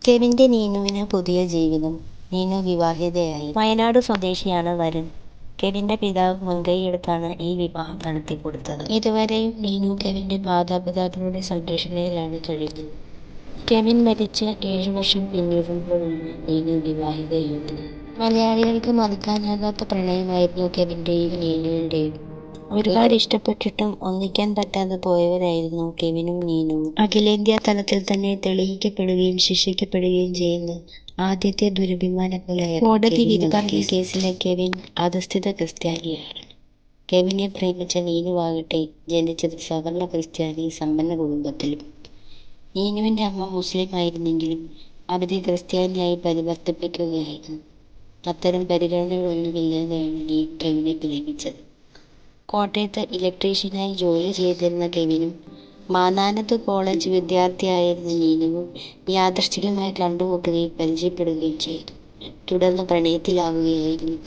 കെവിന്റെ നീനുവിന് പുതിയ ജീവിതം. നീനു വിവാഹിതയായി. വയനാട് സ്വദേശിയാണ് വരൻ. കെവിന്റെ പിതാവ് മുൻകൈയെടുത്താണ് ഈ വിവാഹം നടത്തിക്കൊടുത്തത്. ഇതുവരെയും നീനു കെവിന്റെ മാതാപിതാക്കളുടെ സംരക്ഷണയിലാണ് കഴിയുന്നത്. കെവിൻ മരിച്ച് 7 വർഷം പിന്നിടുമ്പോഴാണ് നീനു വിവാഹിതയായത്. മലയാളികൾക്ക് മറക്കാനാകാത്ത പ്രണയമായിരുന്നു കെവിന്റെയും നീനുവിന്റെയും. ഒരുപാട് ഇഷ്ടപ്പെട്ടിട്ടും ഒന്നിക്കാൻ പറ്റാതെ പോയവരായിരുന്നു കെവിനും നീനുവും. അഖിലേന്ത്യാ തലത്തിൽ തന്നെ തെളിയിക്കപ്പെടുകയും ശിക്ഷിക്കപ്പെടുകയും ചെയ്യുന്ന ആദ്യത്തെ ദുരഭിമാന കൊലയായിരുന്നു കോടതി വിധി പറഞ്ഞ കേസിലെ കെവിൻ അധസ്ഥിത ക്രിസ്ത്യാനിയാണ്. കെവിനെ പ്രേമിച്ച നീനുവാകട്ടെ ജനിച്ചത് സവർണ ക്രിസ്ത്യാനി സമ്പന്ന കുടുംബത്തിലും. നീനുവിന്റെ അമ്മ മുസ്ലിം ആയിരുന്നെങ്കിലും അവരെ ക്രിസ്ത്യാനിയായി പരിവർത്തിപ്പിക്കുകയായിരുന്നു. അത്തരം പരിഗണനകളൊന്നുമില്ലാതെയാണ് നീനു കെവിനെ പ്രേമിച്ചത്. കോട്ടയത്ത് ഇലക്ട്രീഷ്യനായി ജോലി ചെയ്തിരുന്ന കെവിനും മാന്നാനത്ത് കോളേജ് വിദ്യാർത്ഥിയായിരുന്ന നീനുവും യാദൃച്ഛികമായി കണ്ടുമുട്ടുകയും പരിചയപ്പെടുകയും ചെയ്തു. തുടർന്ന് പ്രണയത്തിലാവുകയായിരുന്നു.